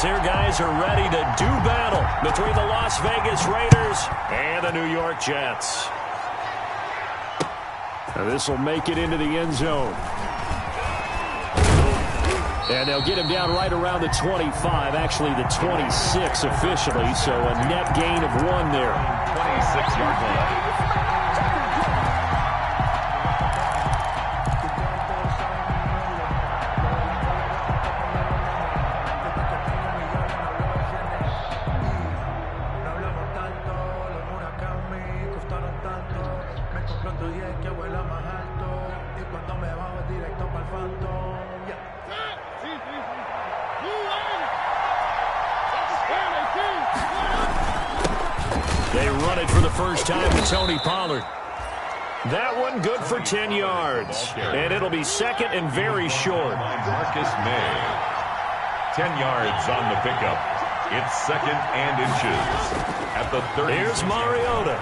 Here guys are ready to do battle between the Las Vegas Raiders and the New York Jets. This will make it into the end zone. And they'll get him down right around the 25, actually the 26 officially, so a net gain of 1 there. 26-yard line. They run it for the first time to Tony Pollard. That one good for 10 yards. And it'll be second and very short. Marcus May. 10 yards on the pickup. It's second and inches at the 30. Here's Mariota.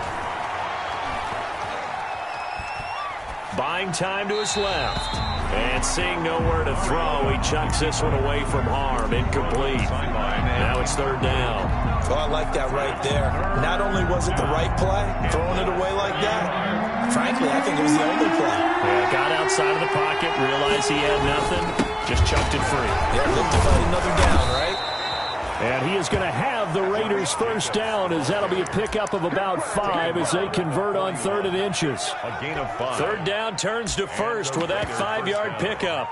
Buying time to his left. And seeing nowhere to throw, he chucks this one away from harm. Incomplete. Now it's third down. Oh, I like that right there. Not only was it the right play, throwing it away like that, frankly, I think it was the only play. Yeah, got outside of the pocket, realized he had nothing, just chucked it free. Yeah, live to fight another down, right? And he is going to have the Raiders first down, as that'll be a pickup of about 5 as they convert on 3rd and inches. A gain of 5. Third down turns to first with that 5-yard pickup.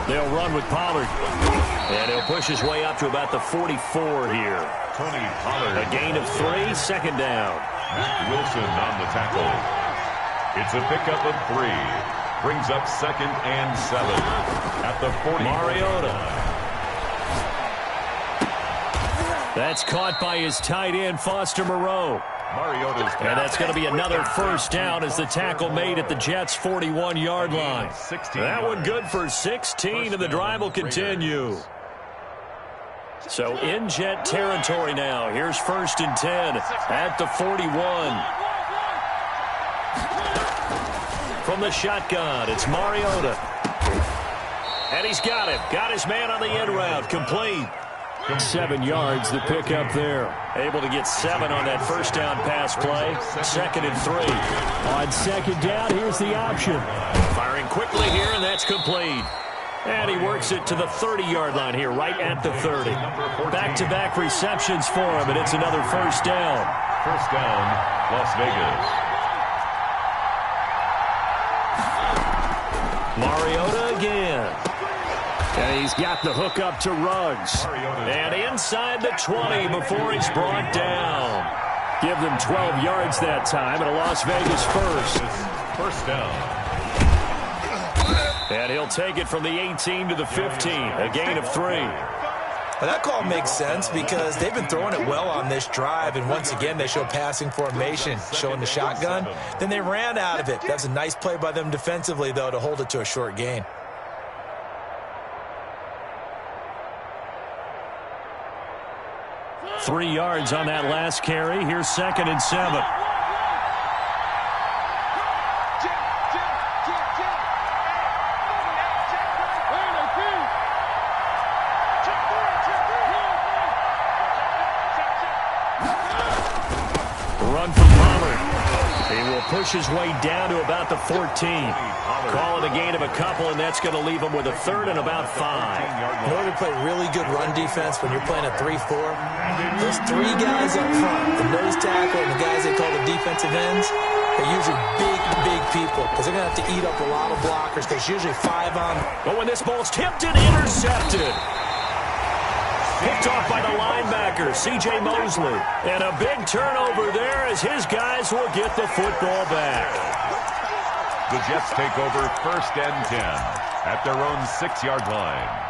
They'll run with Pollard. And he'll push his way up to about the 44 here. Tony Pollard. A gain of 3, second down. Matt Wilson on the tackle. It's a pickup of 3. Brings up second and 7 at the 40. Mariota. That's caught by his tight end, Foster Moreau. Mariota's pass. And that's going to be another first down as the tackle made at the Jets' 41-yard line. That one good for 16, and the drive will continue. So in Jet territory now. Here's 1st and 10 at the 41. From the shotgun, it's Mariota. And he's got him. Got his man on the end route. Complete. 7 yards, the pickup there. Able to get 7 on that first down pass play. 2nd and 3. On 2nd down, here's the option. Firing quickly here, and that's complete. And he works it to the 30-yard line here, right at the 30. Back-to-back receptions for him, and it's another first down. First down, Las Vegas. Mariota again. And he's got the hook up to Ruggs. And inside the 20 before he's brought down. Give them 12 yards that time, and a Las Vegas first. First down. And he'll take it from the 18 to the 15. A gain of 3. Well, that call makes sense because they've been throwing it well on this drive, and once again they show passing formation, showing the shotgun. Then they ran out of it. That's a nice play by them defensively, though, to hold it to a short gain. Three yards on that last carry. Here's 2nd and 7. Run from Pollard. He will push his way down to about the 14. Call it a gain of a couple, and that's going to leave him with a 3rd and about 5. In order to play really good run defense when you're playing a 3-4, those 3 guys up front, the nose tackle and the guys they call the defensive ends, they're usually big people because they're going to have to eat up a lot of blockers because usually 5 on. But when this ball's tipped and intercepted. Picked off by the linebacker, C.J. Mosley. And a big turnover there as his guys will get the football back. The Jets take over 1st and 10 at their own 6-yard line.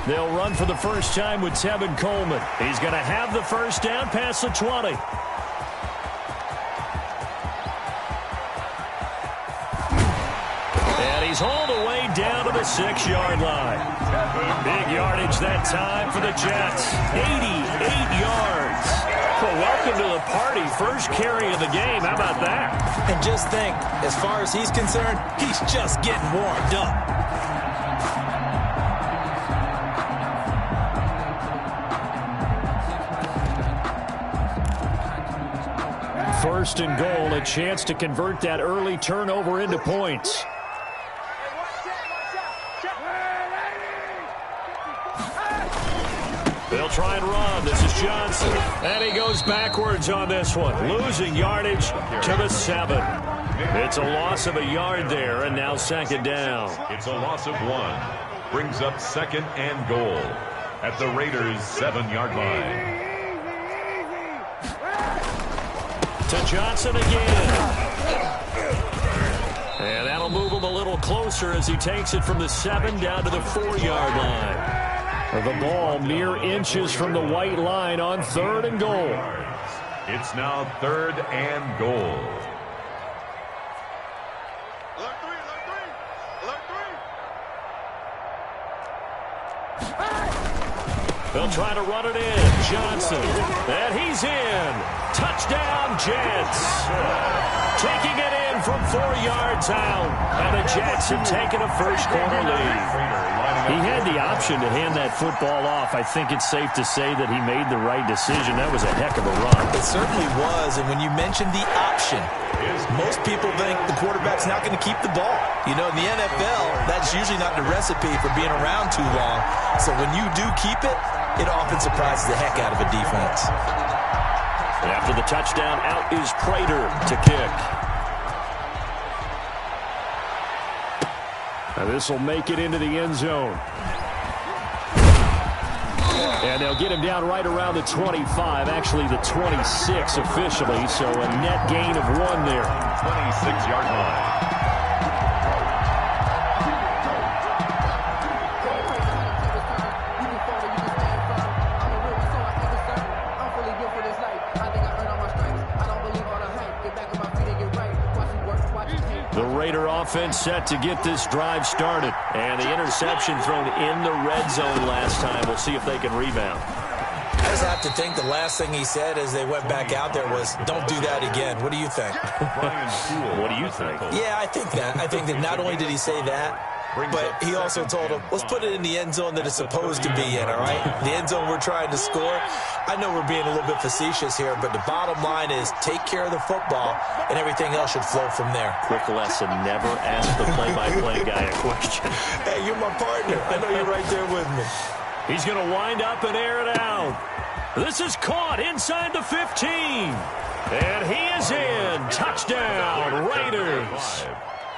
They'll run for the first time with Tevin Coleman. He's going to have the first down past the 20. And he's hauled away down to the 6-yard line. Big yardage that time for the Jets. 88 yards. Well, welcome to the party. First carry of the game. How about that? And just think, as far as he's concerned, he's just getting warmed up. First and goal, a chance to convert that early turnover into points. They'll try and run. This is Johnson. And he goes backwards on this one, losing yardage to the 7. It's a loss of a yard there, and now second down. It's a loss of 1. Brings up second and goal at the Raiders' 7-yard line. To Johnson again. And that'll move him a little closer as he takes it from the 7 down to the 4-yard line. The ball mere inches from the white line on 3rd and goal. It's now 3rd and goal. They'll try to run it in. Johnson. And he's in. Touchdown, Jets. Taking it in from 4 yards out. And the Jets have taken a first-quarter lead. He had the option to hand that football off. I think it's safe to say that he made the right decision. That was a heck of a run. It certainly was. And when you mentioned the option, most people think the quarterback's not going to keep the ball. You know, in the NFL, that's usually not the recipe for being around too long. So when you do keep it, it often surprises the heck out of a defense. After the touchdown, out is Prater to kick. Now this will make it into the end zone. And they'll get him down right around the 25, actually the 26 officially, so a net gain of 1 there. 26-yard line. The Raider offense set to get this drive started. And the interception thrown in the red zone last time. We'll see if they can rebound. I just have to think the last thing he said as they went back out there was, don't do that again. What do you think? What do you think? Yeah, I think that. I think that not only did he say that, but he also told him, let's put it in the end zone that it's supposed to be in, all right? The end zone we're trying to score. I know we're being a little bit facetious here, but the bottom line is take care of the football, and everything else should flow from there. Quick lesson, never ask the play-by-play guy a question. Hey, you're my partner. I know you're right there with me. He's going to wind up and air it out. This is caught inside the 15. And he is in. Touchdown, Raiders.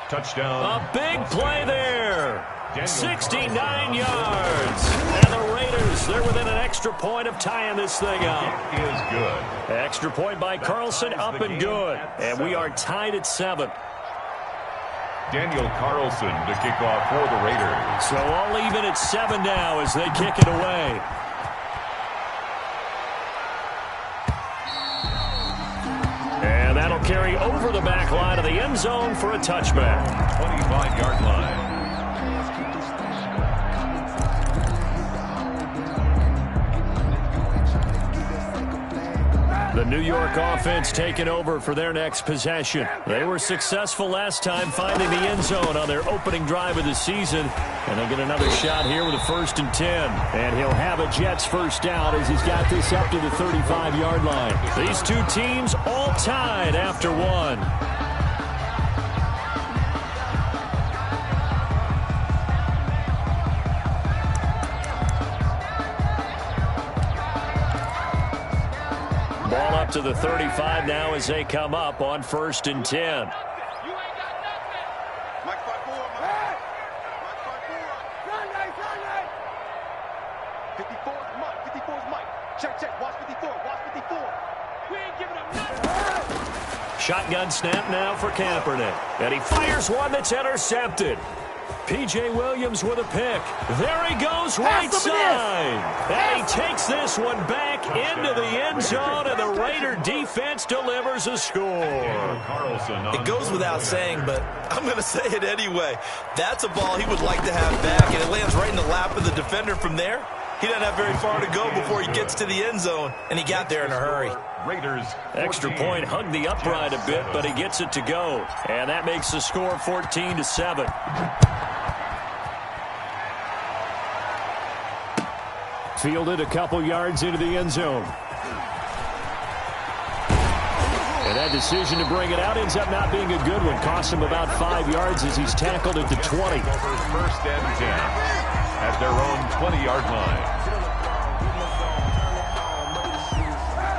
Touchdown. A big play there. 69 yards. And the Raiders, they're within an extra point of tying this thing up. It is good. Extra point by Carlson, up and good. And we are tied at 7. Daniel Carlson to kick off for the Raiders. So all even at 7 now as they kick it away. And that'll carry over the back line of the end zone for a touchback. 25-yard line. The New York offense taking over for their next possession. They were successful last time finding the end zone on their opening drive of the season. And they'll get another shot here with a 1st and 10. And he'll have a Jets first down as he's got this up to the 35-yard line. These two teams all tied after 1. Ball up to the 35 now as they come up on 1st and 10. Shotgun snap now for Kaepernick. And he fires one that's intercepted. P.J. Williams with a pick. There he goes, right side. And he takes this one back into the end zone, and the Raider defense delivers a score. It goes without saying, but I'm going to say it anyway. That's a ball he would like to have back, and it lands right in the lap of the defender from there. He doesn't have very far to go before he gets to the end zone, and he got there in a hurry. Raiders 14. Extra point, hugged the upright a bit, but he gets it to go. And that makes the score 14-7. Fielded a couple yards into the end zone. And that decision to bring it out ends up not being a good one. Costs him about 5 yards as he's tackled at the 20. Over first and 10 at their own 20-yard line.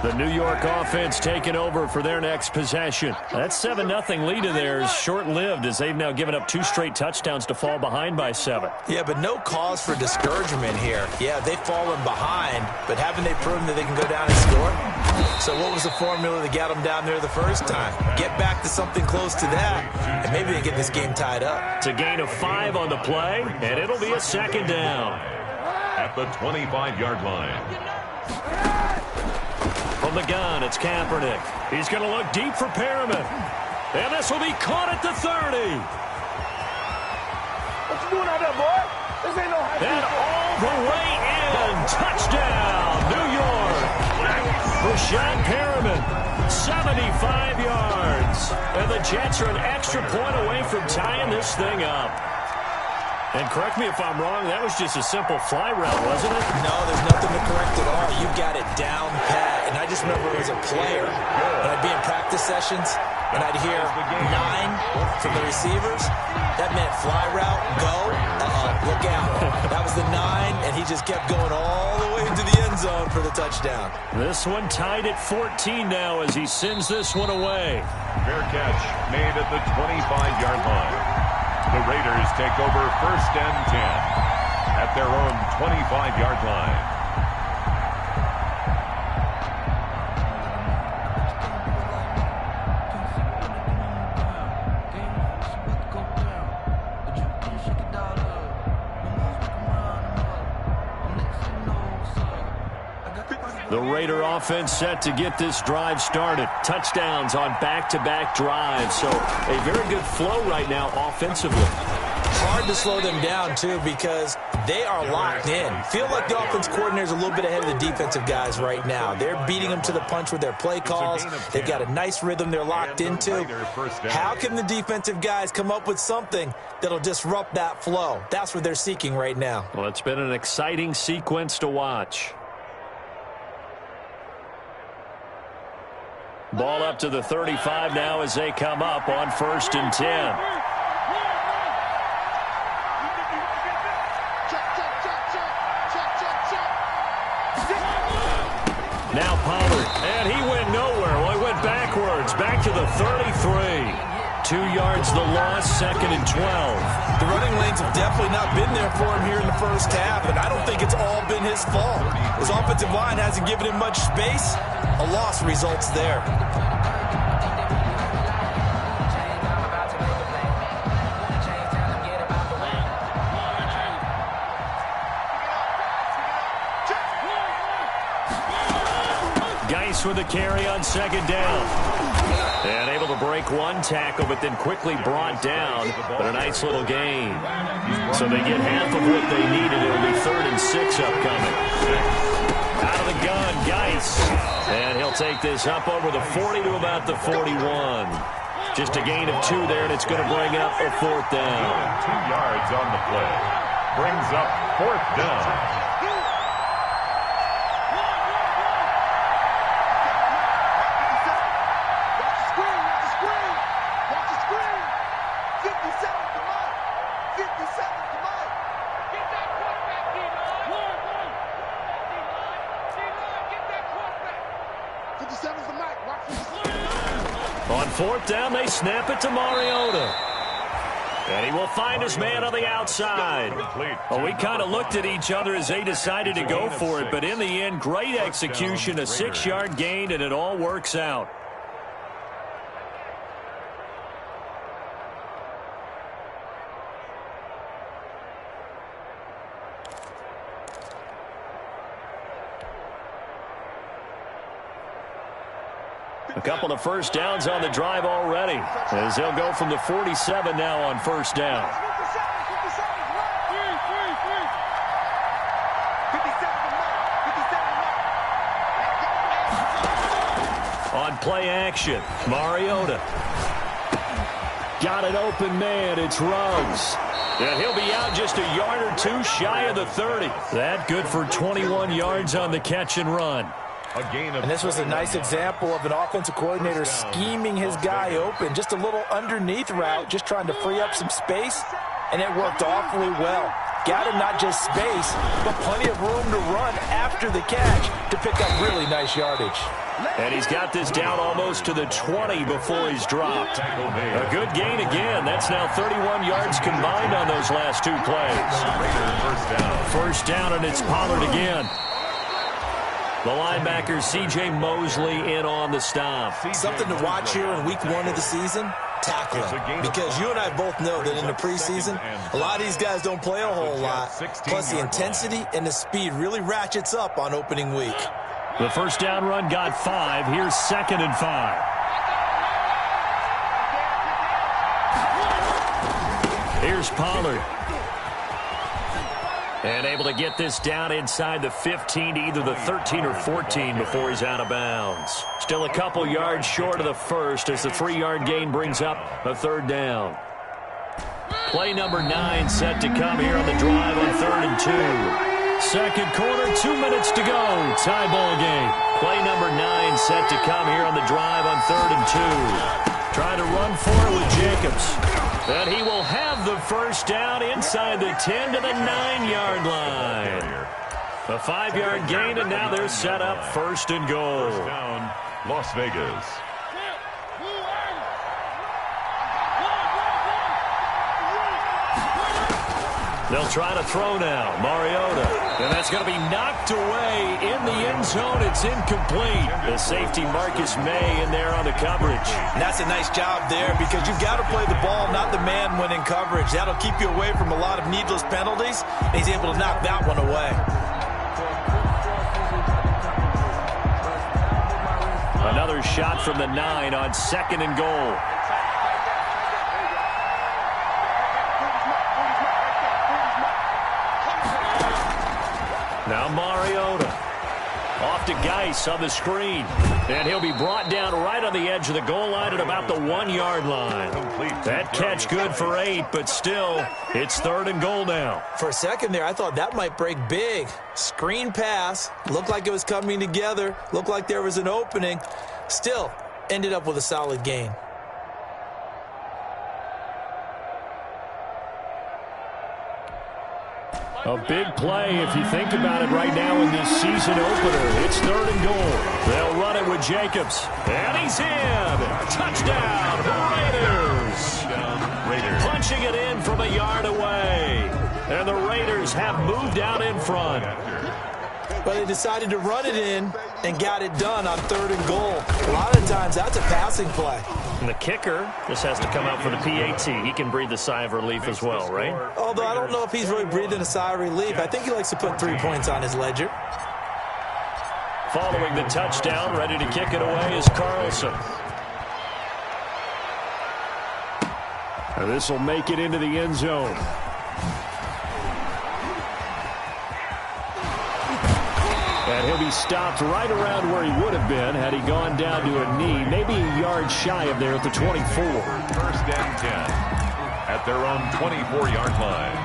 The New York offense taking over for their next possession. That 7-0 lead of theirs short-lived as they've now given up 2 straight touchdowns to fall behind by 7. Yeah, but no cause for discouragement here. Yeah, they've fallen behind, but haven't they proven that they can go down and score? So what was the formula that got them down there the first time? Get back to something close to that, and maybe they get this game tied up. It's a gain of 5 on the play, and it'll be a second down. At the 25-yard line. From the gun, it's Kaepernick. He's going to look deep for Perriman. And this will be caught at the 30. What you doing out there, boy? This ain't no high And all the way in. Touchdown, New York. Rashad Perriman, 75 yards. And the Jets are an extra point away from tying this thing up. And correct me if I'm wrong, that was just a simple fly route, wasn't it? No, there's nothing to correct at all. You got it down pat. And I just remember as a player, when I'd be in practice sessions, and I'd hear 9 from the receivers. That meant fly route, go, look out. That was the 9, and he just kept going all the way into the end zone for the touchdown. This one tied at 14 now as he sends this one away. Fair catch made at the 25-yard line. The Raiders take over first and 10 at their own 25-yard line. The Raider offense set to get this drive started. Touchdowns on back-to-back drives. So a very good flow right now offensively. Hard to slow them down, too, because they are locked in. Feel like the offense coordinator's a little bit ahead of the defensive guys right now. They're beating them to the punch with their play calls. They've got a nice rhythm they're locked into. How can the defensive guys come up with something that'll disrupt that flow? That's what they're seeking right now. Well, it's been an exciting sequence to watch. Ball up to the 35 now as they come up on first and 10. Now Pollard, and he went nowhere. Well, he went backwards, back to the 33. 2 yards the loss, second and 12. The running lanes have definitely not been there for him here in the first half, and I don't think it's all been his fault. His offensive line hasn't given him much space. A loss results there. Geis with a carry on second down. And able to break one tackle, but then quickly brought down. But a nice little gain. So they get half of what they needed. It'll be 3rd and 6 upcoming. Out of the gun, Geis. And he'll take this up over the 40 to about the 41. Just a gain of 2 there, and it's going to bring up a 4th down. 2 yards on the play. Brings up 4th down. On 4th down, they snap it to Mariota. And he will find his man on the outside. Well, we kind of looked at each other as they decided to go for it, but in the end, great execution, a 6-yard gain, and it all works out. A couple of first downs on the drive already, as they'll go from the 47 now on first down. On play action, Mariota. Got an open man, it's Ruggs. And he'll be out just a yard or two shy of the 30. That good for 21 yards on the catch and run. And this was a nice example of an offensive coordinator scheming his guy open. Just a little underneath route, just trying to free up some space, and it worked awfully well. Got him not just space, but plenty of room to run after the catch to pick up really nice yardage. And he's got this down almost to the 20 before he's dropped. A good gain again. That's now 31 yards combined on those last two plays. First down, and it's Pollard again. The linebacker, C.J. Mosley, in on the stop. Something to watch here in week 1 of the season, tackling. Because you and I both know that in the preseason, a lot of these guys don't play a whole lot. Plus, the intensity and the speed really ratchets up on opening week. The first down run got 5. Here's 2nd and 5. Here's Pollard. And able to get this down inside the 15 to either the 13 or 14 before he's out of bounds. Still a couple yards short of the first as the 3-yard gain brings up a third down. Play number 9 set to come here on the drive on 3rd and 2. Second quarter, 2 minutes to go. Tie ball game. Play number 9 set to come here on the drive on 3rd and 2. Trying to run for it with Jacobs. And he will have the first down inside the 10 to the 9-yard line. A 5-yard gain, and now they're set up 1st and goal. First down, Las Vegas. They'll try to throw now. Mariota. And that's going to be knocked away in the end zone. It's incomplete. The safety Marcus May in there on the coverage. And that's a nice job there because you've got to play the ball, not the man when in coverage. That'll keep you away from a lot of needless penalties. And he's able to knock that one away. Another shot from the 9 on 2nd and goal. Now Mariota. Off to Geis on the screen. And he'll be brought down right on the edge of the goal line at about the 1-yard line. That catch good for 8, but still, it's 3rd and goal now. For a second there, I thought that might break big. Screen pass. Looked like it was coming together. Looked like there was an opening. Still, ended up with a solid gain. A big play if you think about it right now in this season opener. It's 3rd and goal. They'll run it with Jacobs. And he's in. Touchdown, Raiders. Punching it in from a yard away. And the Raiders have moved out in front. But they decided to run it in and got it done on 3rd and goal. A lot of times that's a passing play. And the kicker just has to come out for the PAT. He can breathe a sigh of relief as well, right? Although I don't know if he's really breathing a sigh of relief. I think he likes to put 3 points on his ledger. Following the touchdown, ready to kick it away is Carlson. And this will make it into the end zone. And he'll be stopped right around where he would have been had he gone down to a knee, maybe a yard shy of there at the 24. 1st and 10 at their own 24-yard line.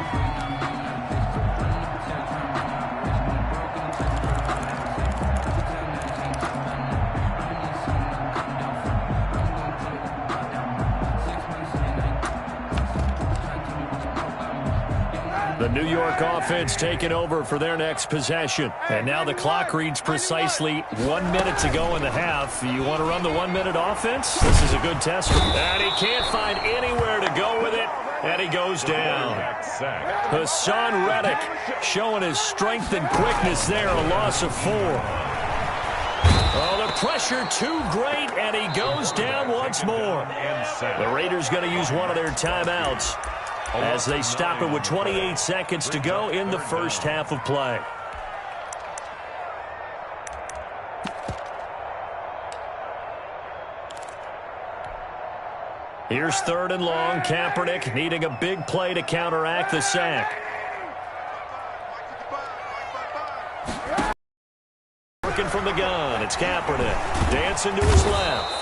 The New York offense taking over for their next possession. And now the clock reads precisely 1 minute to go in the half. You want to run the 1-minute offense? This is a good test. And he can't find anywhere to go with it. And he goes down. Hassan Reddick showing his strength and quickness there. A loss of 4. Oh, the pressure too great. And he goes down once more. The Raiders going to use one of their timeouts as they stop it with 28 seconds to go in the first half of play. Here's 3rd and long. Kaepernick needing a big play to counteract the sack. Working from the gun. It's Kaepernick. Dancing to his left.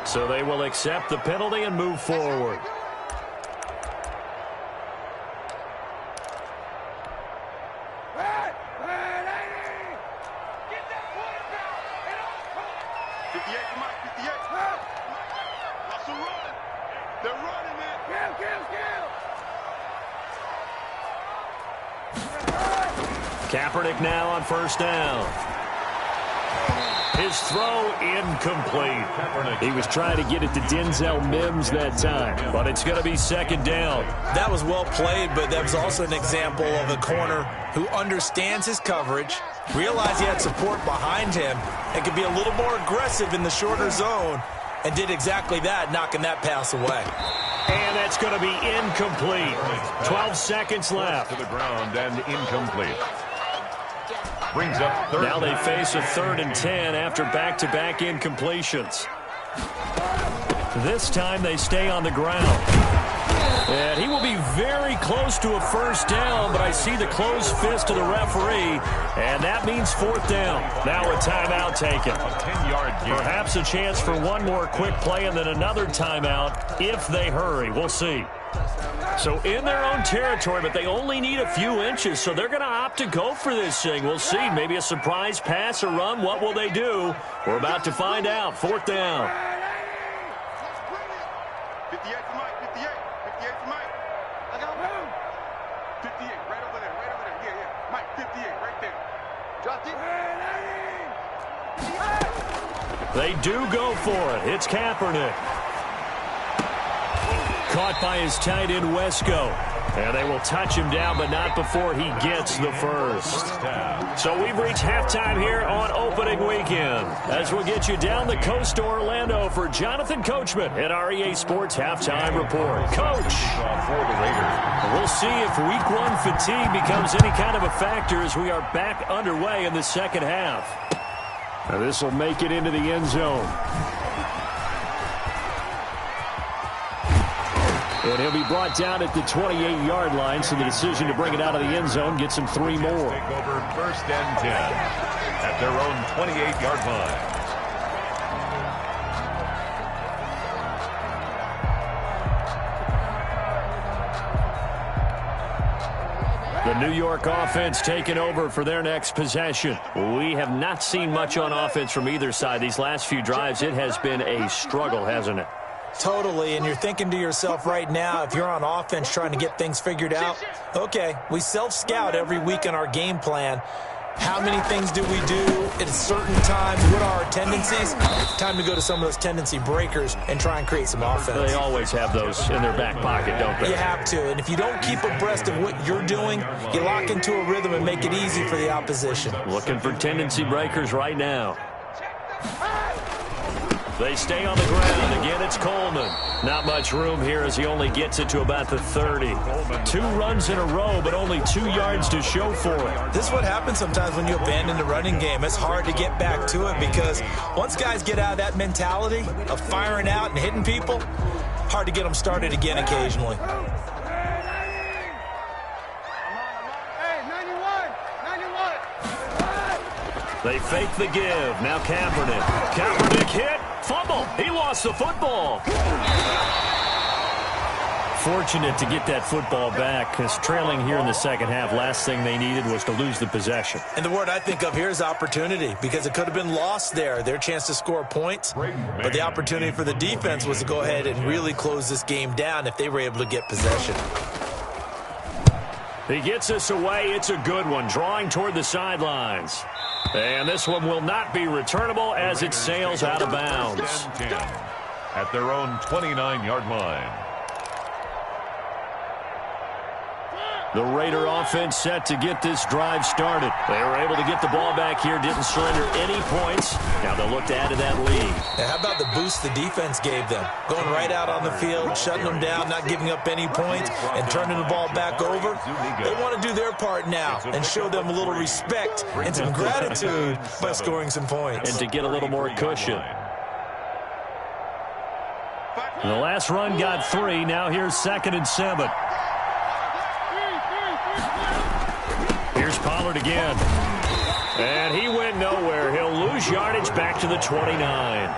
So they will accept the penalty and move forward. Kaepernick now on 1st down. His throw incomplete. He was trying to get it to Denzel Mims that time, but it's going to be 2nd down. That was well played, but that was also an example of a corner who understands his coverage, realized he had support behind him, and could be a little more aggressive in the shorter zone, and did exactly that, knocking that pass away. And that's going to be incomplete. 12 seconds left. To the ground and incomplete. Brings up 3rd. Now they face a 3rd and 10 after back-to-back incompletions. This time they stay on the ground. And he will be very close to a 1st down, but I see the closed fist of the referee, and that means 4th down. Now a timeout taken. A 10-yard gain. Perhaps a chance for one more quick play and then another timeout if they hurry. We'll see. So in their own territory, but they only need a few inches, so they're going to opt to go for this thing. We'll see. Maybe a surprise pass or run. What will they do? We're about to find out. 4th down. 58 for Mike, 58. 58 for Mike. I got room. 58, right over there, right over there. Yeah, yeah. Mike, 58, right there. Dropped it. They do go for it. It's Kaepernick. Caught by his tight end, Wesco. And they will touch him down, but not before he gets the first. So we've reached halftime here on opening weekend. As we'll get you down the coast to Orlando for Jonathan Coachman at our EA Sports Halftime Report. Coach, For the Raiders. we'll see if week 1 fatigue becomes any kind of a factor as we are back underway in the 2nd half. Now this will make it into the end zone. And he'll be brought down at the 28-yard line, so the decision to bring it out of the end zone gets him 3 more. Take over 1st and 10 at their own 28-yard line. The New York offense taking over for their next possession. We have not seen much on offense from either side. These last few drives, it has been a struggle, hasn't it? Totally, and you're thinking to yourself right now, if you're on offense trying to get things figured out, okay, we self-scout every week in our game plan. How many things do we do at certain times? What are our tendencies? Time to go to some of those tendency breakers and try and create some offense. They always have those in their back pocket, don't they? You have to, and if you don't keep abreast of what you're doing, you lock into a rhythm and make it easy for the opposition. Looking for tendency breakers right now. They stay on the ground. Again, it's Coleman. Not much room here as he only gets it to about the 30. 2 runs in a row, but only 2 yards to show for it. This is what happens sometimes when you abandon the running game. It's hard to get back to it because once guys get out of that mentality of firing out and hitting people, hard to get them started again occasionally. They fake the give. Now Kaepernick. Kaepernick hit. Fumble. He lost the football. Fortunate to get that football back because trailing here in the 2nd half, last thing they needed was to lose the possession. And the word I think of here is opportunity because it could have been lost there. Their chance to score points. But the opportunity for the defense was to go ahead and really close this game down if they were able to get possession. He gets us away. It's a good one. Drawing toward the sidelines. And this one will not be returnable as it sails out of bounds. At their own 29-yard line. The Raider offense set to get this drive started. They were able to get the ball back here, didn't surrender any points. Now they'll look to add to that lead. And how about the boost the defense gave them? Going right out on the field, shutting them down, not giving up any points, and turning the ball back over. They want to do their part now and show them a little respect and some gratitude by scoring some points. And to get a little more cushion. The last run got 3. Now here's 2nd and 7. Here's Pollard again. And he went nowhere. He'll lose yardage back to the 29.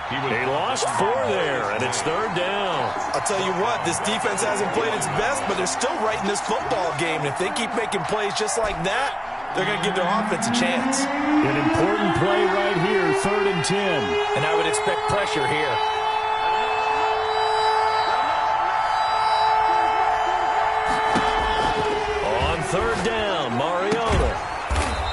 He lost 4 there, and it's 3rd down. I'll tell you what, this defense hasn't played its best, but they're still right in this football game. And if they keep making plays just like that, they're going to give their offense a chance. An important play right here, 3rd and 10. And I would expect pressure here. On 3rd down, Mariota.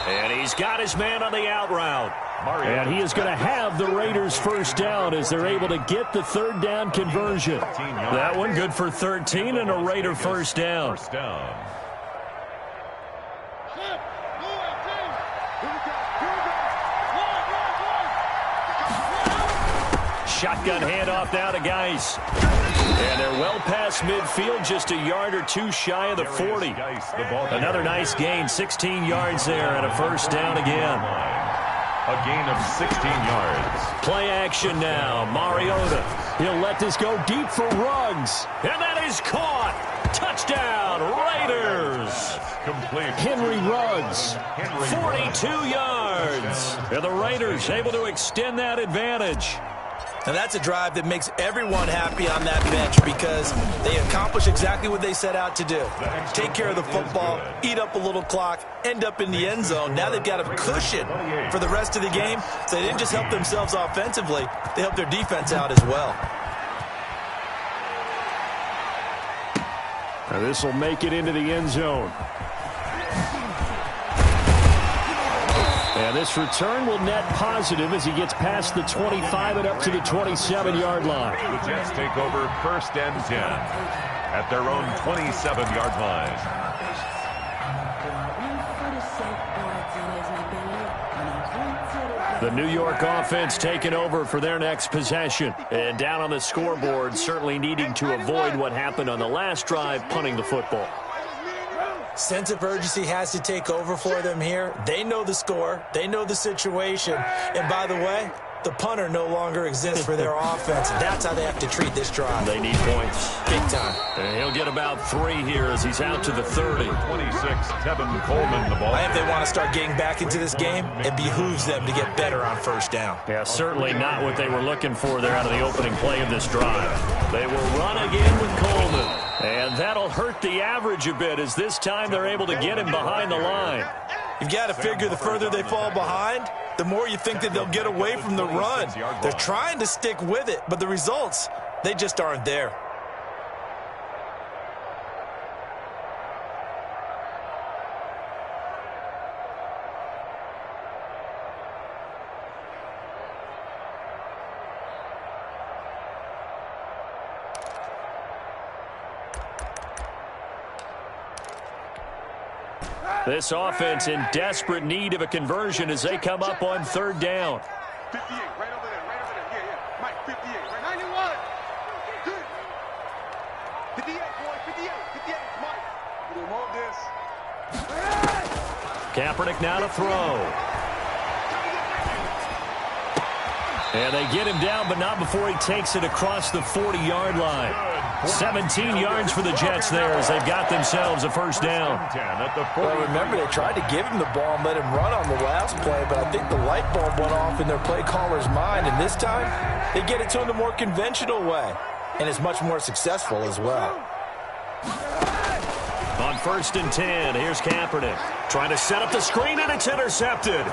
And he's got his man on the out route. And he is going to have the Raiders' 1st down as they're able to get the 3rd down conversion. That one good for 13 and a Raider 1st down. Shotgun handoff now to Geis. And they're well past midfield, just a yard or 2 shy of the 40. Another nice gain, 16 yards there and a 1st down again. A gain of 16 yards. Play action now. Mariota. He'll let this go deep for Ruggs. And that is caught. Touchdown, Raiders. Complete. Henry Ruggs, 42 yards. And the Raiders able to extend that advantage. And that's a drive that makes everyone happy on that bench because they accomplish exactly what they set out to do. Take care of the football, eat up a little clock, end up in the end zone. Now they've got a cushion for the rest of the game. So they didn't just help themselves offensively, they helped their defense out as well. Now this will make it into the end zone. And this return will net positive as he gets past the 25 and up to the 27-yard line. The Jets take over 1st and 10 at their own 27-yard line. The New York offense taking over for their next possession. And down on the scoreboard, certainly needing to avoid what happened on the last drive, punting the football. Sense of urgency has to take over for them here. They know the score. They know the situation. And by the way, the punter no longer exists for their offense. That's how they have to treat this drive. They need points. Big time. And he'll get about 3 here as he's out to the 30. 26, Tevin Coleman, the ball. I think they want to start getting back into this game. It behooves them to get better on 1st down. Yeah, certainly not what they were looking for there out of the opening play of this drive. They will run again with Coleman. And that'll hurt the average a bit as this time they're able to get him behind the line. You've got to figure the further they fall behind, the more you think that they'll get away from the run. They're trying to stick with it, but the results, they just aren't there. This offense in desperate need of a conversion as they come up on 3rd down. 58, right over there, right over there. Yeah. Mike, 58, right 91. Good. 58, boy, 58, 58, Mike. We want this. Kaepernick now to throw. And they get him down, but not before he takes it across the 40-yard line. 17 yards for the Jets there as they've got themselves a 1st down. Well, remember, they tried to give him the ball and let him run on the last play, but I think the light bulb went off in their play caller's mind, and this time they get it to him the more conventional way, and it's much more successful as well. On 1st and 10, here's Kaepernick. Trying to set up the screen, and it's intercepted.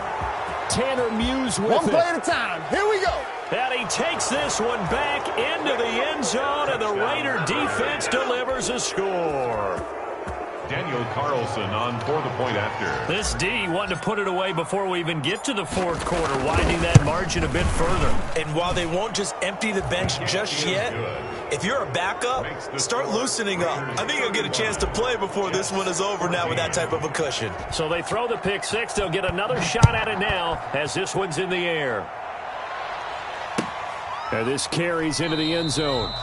Tanner Muse with One it. play at a time. Here we go. And he takes this one back into the end zone, and the Raider defense delivers a score. Daniel Carlson on for the point after. This D wanted to put it away before we even get to the fourth quarter, widening that margin a bit further. And while they won't just empty the bench just yet, if you're a backup, start loosening up. I think you'll get a chance to play before this one is over now with that type of a cushion. So they throw the pick six. They'll get another shot at it now as this one's in the air. And this carries into the end zone.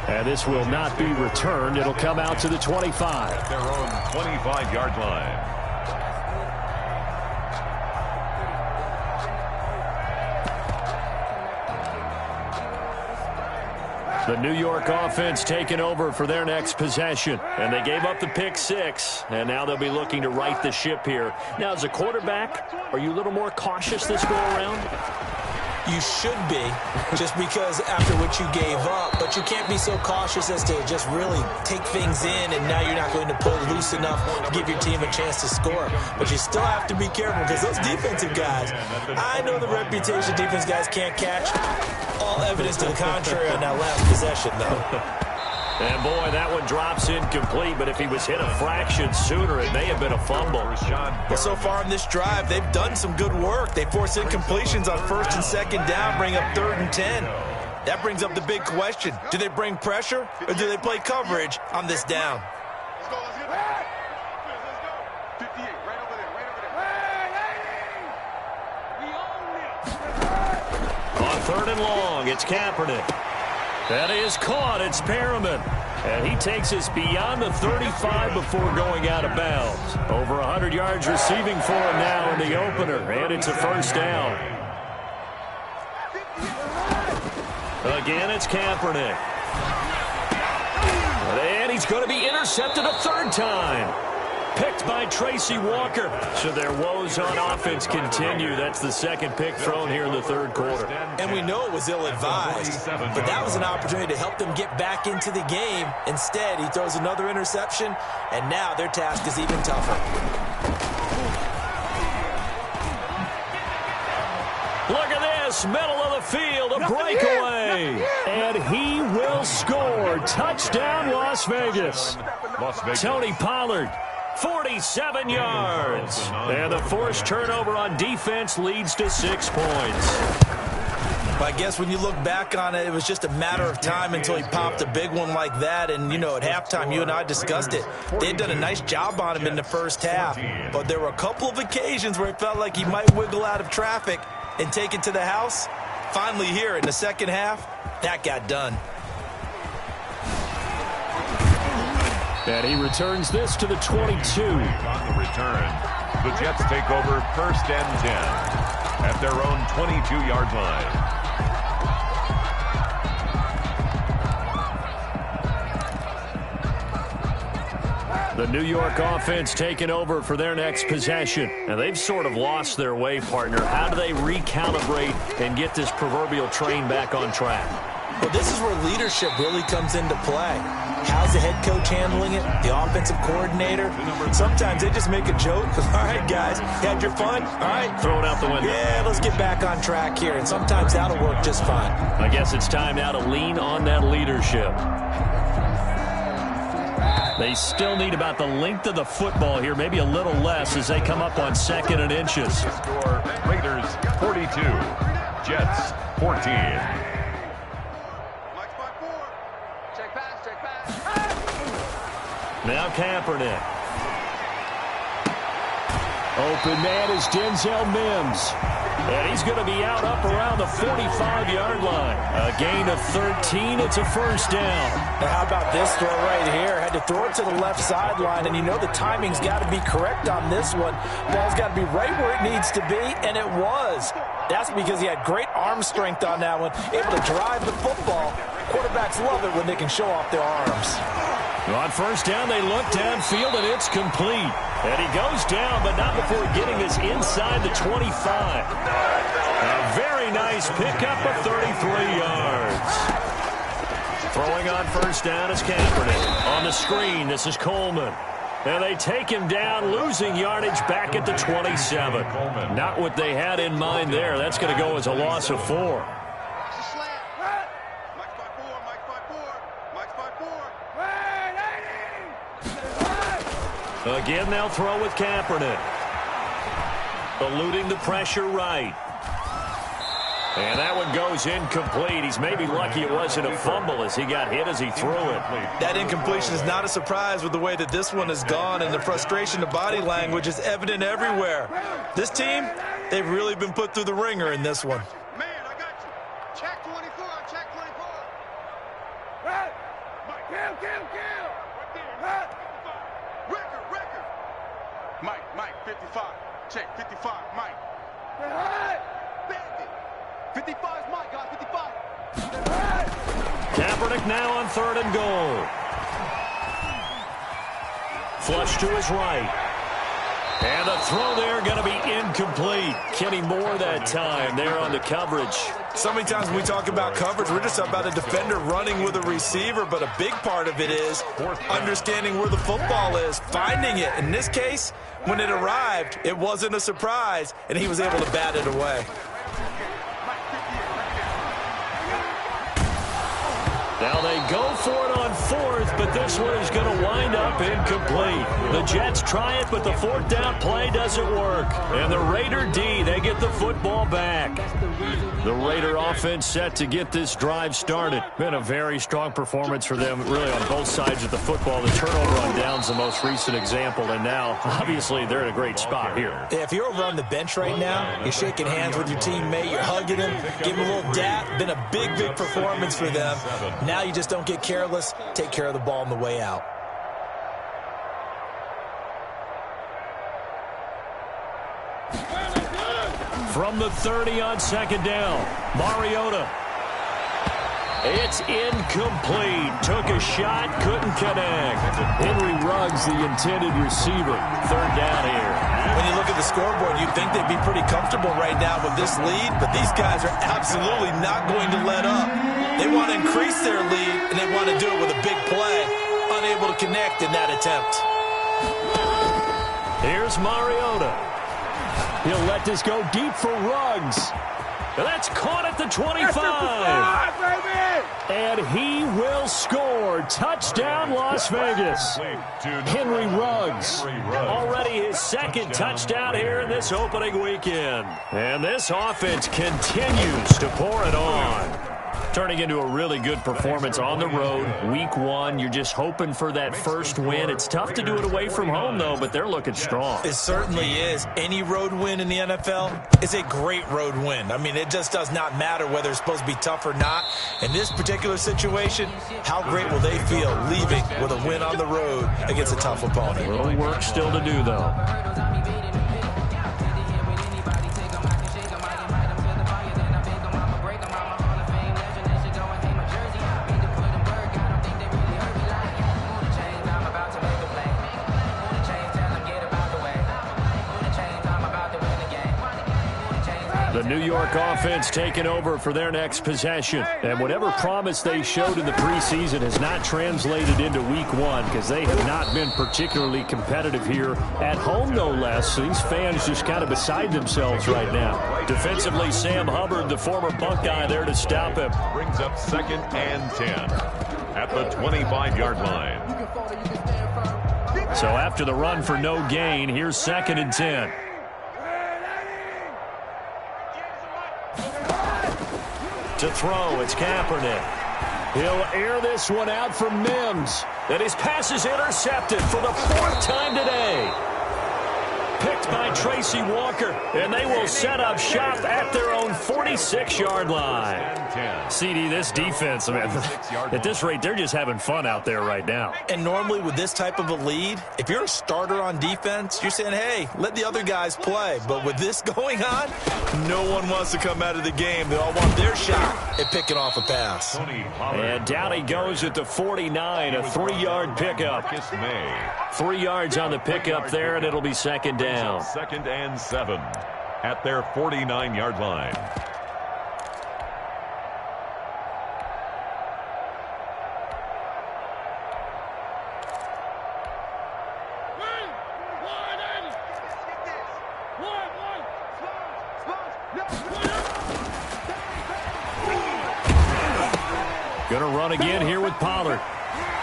And this will not be returned. It'll come out to the 25. At their own 25-yard line. The New York offense taking over for their next possession. And they gave up the pick six. And now they'll be looking to right the ship here. Now, as a quarterback, are you a little more cautious this go around? You should be, just because after what you gave up, but you can't be so cautious as to just really take things in, and now you're not going to pull loose enough to give your team a chance to score. But you still have to be careful, because those defensive guys, I know the reputation defense guys can't catch. All evidence to the contrary on that last possession, though. And, boy, that one drops incomplete, but if he was hit a fraction sooner, it may have been a fumble. Well, so far in this drive, they've done some good work. They force incompletions on first and second down, bring up 3rd and 10. That brings up the big question. Do they bring pressure, or do they play coverage on this down? Let's go, let's get 58, right over there, right over there. On 3rd and long, it's Kaepernick. That is caught. It's Perriman. And he takes us beyond the 35 before going out of bounds. Over 100 yards receiving for him now in the opener. And it's a first down. Again, it's Kaepernick. And he's going to be intercepted a 3rd time. Picked by Tracy Walker. So their woes on offense continue. That's the 2nd pick thrown here in the 3rd quarter. And we know it was ill-advised, but that was an opportunity to help them get back into the game. Instead, he throws another interception, and now their task is even tougher. Look at this, middle of the field, a breakaway. And he will score. Touchdown, Las Vegas. Tony Pollard. 47 yards. And the forced turnover on defense leads to 6 points. I guess when you look back on it, it was just a matter of time until he popped a big one like that. And, you know, at halftime, you and I discussed it. They had done a nice job on him in the first half. But there were a couple of occasions where it felt like he might wiggle out of traffic and take it to the house. Finally here in the second half, that got done. And he returns this to the 22. On the return, the Jets take over 1st and 10 at their own 22-yard line. The New York offense taking over for their next possession. And they've sort of lost their way, partner. How do they recalibrate and get this proverbial train back on track? Well, this is where leadership really comes into play. How's the head coach handling it? The offensive coordinator? Sometimes they just make a joke. All right, guys, you had your fun? All right. Throw it out the window. Yeah, let's get back on track here. And sometimes that'll work just fine. I guess it's time now to lean on that leadership. They still need about the length of the football here, maybe a little less as they come up on 2nd and inches. Score, Raiders 42, Jets 14. Now Kaepernick. Open man is Denzel Mims. And he's going to be out up around the 45-yard line. A gain of 13. It's a first down. Now how about this throw right here? Had to throw it to the left sideline, and you know the timing's got to be correct on this one. Ball's got to be right where it needs to be, and it was. That's because he had great arm strength on that one, able to drive the football. Quarterbacks love it when they can show off their arms. On first down, they look downfield, and it's complete. And he goes down, but not before getting this inside the 25. A very nice pickup of 33 yards. Throwing on first down is Kaepernick. On the screen, this is Coleman. And they take him down, losing yardage back at the 27. Not what they had in mind there. That's going to go as a loss of 4. Again, they'll throw with Kaepernick. Eluding the pressure right. And that one goes incomplete. He's maybe lucky it wasn't a fumble as he got hit as he threw it. That incompletion is not a surprise with the way that this one has gone, and the frustration, the body language is evident everywhere. This team, they've really been put through the ringer in this one. Man, I got you. Check 24, check 24. Right. Mike, kill. Right there. Record. Mike, 55. Check, 55, Mike. Right. 55 is Mike, guys, 55. Kaepernick now on 3rd and goal. Flush to his right. And the throw there going to be incomplete. Kenny Moore that time there on the coverage. So many times when we talk about coverage, we're just about a defender running with a receiver, but a big part of it is understanding where the football is, finding it. In this case, when it arrived, it wasn't a surprise, and he was able to bat it away. Now they go for it on 4th, but this one is going to wind up incomplete. The Jets try it, but the 4th down play doesn't work. And the Raider D, they get the football back. The Raider offense set to get this drive started. Been a very strong performance for them, really, on both sides of the football. The turnover on downs the most recent example, and now, obviously, they're in a great spot here. If you're over on the bench right now, you're shaking hands with your teammate, you're hugging him, giving him a little dap. Been a big performance for them. Now you just don't get careless. Take care of the ball on the way out. From the 30 on 2nd down, Mariota. It's incomplete. Took a shot, couldn't connect. Henry Ruggs, the intended receiver. 3rd down here. When you look at the scoreboard, you'd think they'd be pretty comfortable right now with this lead, but these guys are absolutely not going to let up. They want to increase their lead, and they want to do it with a big play. Unable to connect in that attempt. Here's Mariota. He'll let this go deep for Ruggs. That's caught at the 25. And he will score. Touchdown, Las Vegas. Henry Ruggs. Already his 2nd touchdown here in this opening weekend. And this offense continues to pour it on. Turning into a really good performance on the road. Week 1, you're just hoping for that first win. It's tough to do it away from home, though, but they're looking strong. It certainly is. Any road win in the NFL is a great road win. I mean, it just does not matter whether it's supposed to be tough or not. In this particular situation, how great will they feel leaving with a win on the road against a tough opponent? A little work still to do, though. The New York offense taking over for their next possession. And whatever promise they showed in the preseason has not translated into week 1 because they have not been particularly competitive here at home, no less. These fans just kind of beside themselves right now. Defensively, Sam Hubbard, the former Buckeye, there to stop him. Brings up 2nd and 10 at the 25-yard line. So after the run for no gain, here's 2nd and 10. To throw, it's Kaepernick. He'll air this one out for Mims. And his pass is intercepted for the 4th time today. Picked by Tracy Walker. And they will set up shop at their own 46-yard line. CD, this defense, man, at this rate, they're just having fun out there right now. And normally with this type of a lead, if you're a starter on defense, you're saying, hey, let the other guys play. But with this going on, no one wants to come out of the game. They all want their shot at picking off a pass. And down he goes at the 49, a 3-yard pickup. 3 yards on the pickup there, and it'll be 2nd down. 2nd and 7 at their 49-yard line. Gonna run again here with Pollard.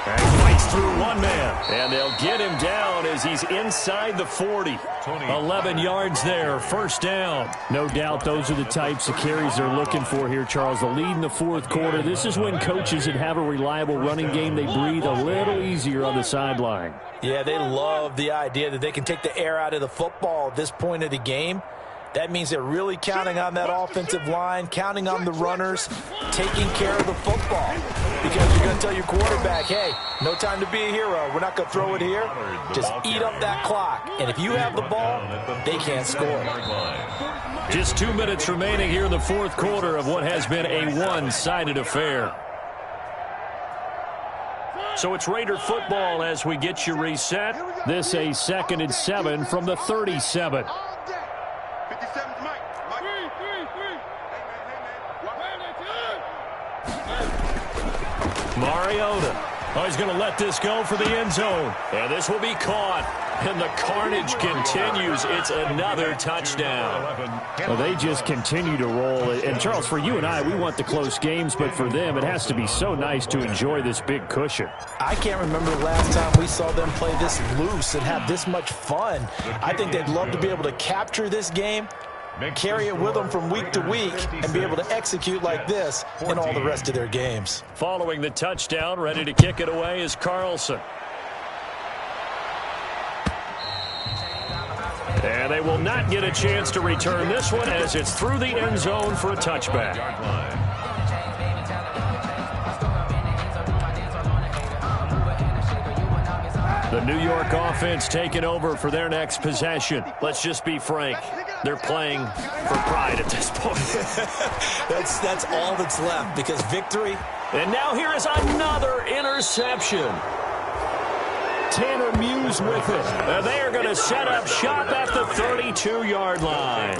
And It's through one man. And they'll get him down as he's inside the 40. 11 yards there, first down. No doubt those are the types of carries they're looking for here, Charles. The lead in the fourth quarter. This is when coaches that have a reliable running game, they breathe a little easier on the sideline. Yeah, they love the idea that they can take the air out of the football at this point of the game. That means they're really counting on that offensive line, counting on the runners, taking care of the football. Because you're going to tell your quarterback, hey, no time to be a hero. We're not going to throw it here. Just eat up that clock. And if you have the ball, they can't score. Just 2 minutes remaining here in the fourth quarter of what has been a one-sided affair. So it's Raider football as we get you reset. This a 2nd and 7 from the 37. Mariota. Oh, he's going to let this go for the end zone. And this will be caught. And the carnage continues. It's another touchdown. Well, they just continue to roll. And, Charles, for you and I, we want the close games. But for them, it has to be so nice to enjoy this big cushion. I can't remember the last time we saw them play this loose and have this much fun. I think they'd love to be able to capture this game, carry it with them from week to week, and be able to execute like this in all the rest of their games. Following the touchdown, ready to kick it away is Carlson. And they will not get a chance to return this one as it's through the end zone for a touchback. The New York offense taking over for their next possession. Let's just be frank. They're playing for pride at this point. That's all that's left, because victory. And now here is another interception. Tanner Muse with it. And they are going to set up shop at the 32-yard line.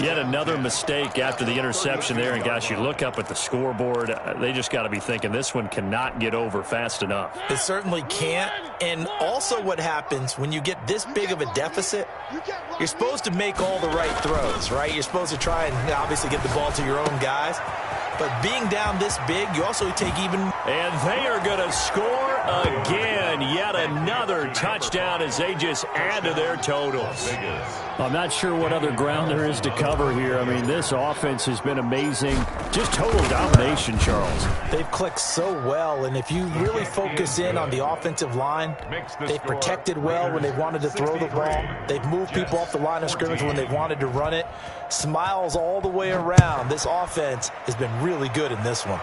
Yet another mistake after the interception there. And, gosh, you look up at the scoreboard. They just got to be thinking this one cannot get over fast enough. It certainly can't. And also what happens when you get this big of a deficit, you're supposed to make all the right throws, right? You're supposed to try and obviously get the ball to your own guys. But being down this big, you also take even. And they are going to score again. Yet another touchdown as they just add to their totals. I'm not sure what other ground there is to cover here. I mean, this offense has been amazing. Just total domination, Charles. They've clicked so well, and if you really focus in on the offensive line, they've protected well when they wanted to throw the ball. They've moved people off the line of scrimmage when they wanted to run it. Smiles all the way around. This offense has been really good in this one.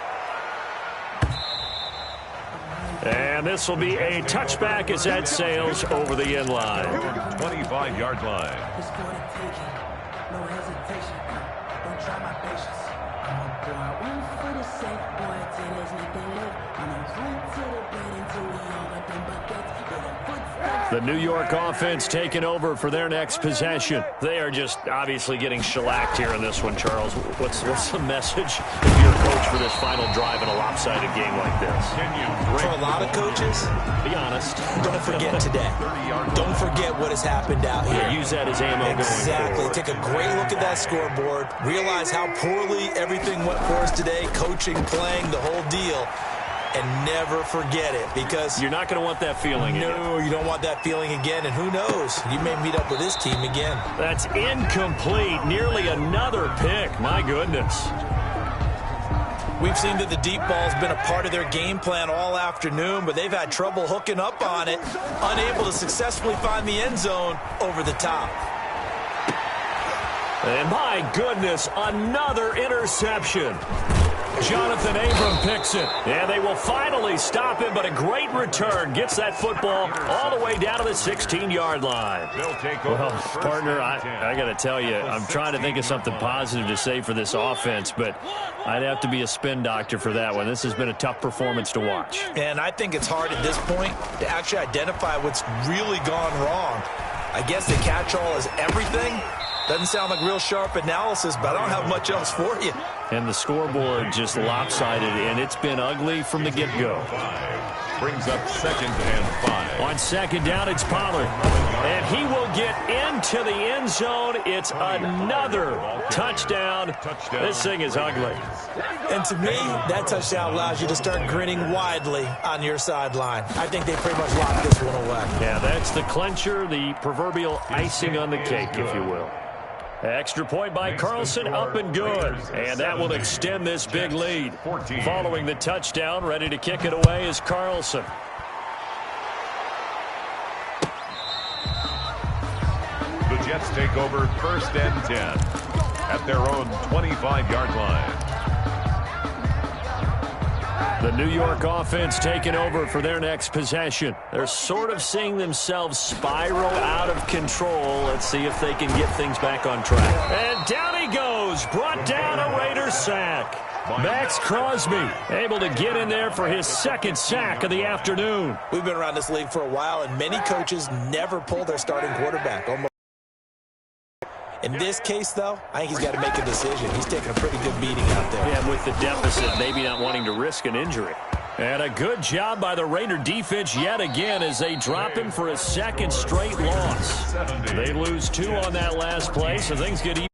And this will be a touchback as that sails over the end line. 25-yard line. No hesitation. Don't try my patience. I'm a boy. One for the safe boy till there's nothing left. I'm a run to the bed until we all got them buckets. The New York offense taking over for their next possession. They are just obviously getting shellacked here in this one, Charles. What's the message if you're a coach for this final drive in a lopsided game like this? For a lot of coaches, be honest. Don't forget today. Don't forget what has happened out here. Yeah, use that as ammo going forward. Take a great look at that scoreboard. Realize how poorly everything went for us today. Coaching, playing, the whole deal. And never forget it, because you're not going to want that feeling again. No, you don't want that feeling again. And who knows? You may meet up with this team again. That's incomplete. Nearly another pick. My goodness. We've seen that the deep ball's been a part of their game plan all afternoon, but they've had trouble hooking up on it, unable to successfully find the end zone over the top. And my goodness, another interception. Jonathan Abram picks it, and they will finally stop him, but a great return gets that football all the way down to the 16-yard line. Well, partner, I got to tell you, I'm trying to think of something positive to say for this offense, but I'd have to be a spin doctor for that one. This has been a tough performance to watch. And I think it's hard at this point to actually identify what's really gone wrong. I guess the catch-all is everything. Doesn't sound like real sharp analysis, but I don't have much else for you. And the scoreboard just lopsided, and it's been ugly from the get-go. Brings up 2nd and 5. On 2nd down, it's Pollard. And he will get into the end zone. It's another touchdown. This thing is ugly. And to me, that touchdown allows you to start grinning widely on your sideline. I think they pretty much locked this one away. Yeah, that's the clincher, the proverbial icing on the cake, if you will. Extra point by Carlson, up and good. And that will extend this big lead. Following the touchdown, ready to kick it away is Carlson. The Jets take over 1st and 10 at their own 25-yard line. The New York offense taking over for their next possession. They're sort of seeing themselves spiral out of control. Let's see if they can get things back on track. And down he goes. Brought down a Raiders sack. Max Crosby able to get in there for his 2nd sack of the afternoon. We've been around this league for a while, and many coaches never pull their starting quarterback. In this case, though, I think he's got to make a decision. He's taking a pretty good beating out there. Yeah, with the deficit, maybe not wanting to risk an injury. And a good job by the Raider defense yet again as they drop him for a 2nd straight loss. They lose 2 on that last play, so things get even.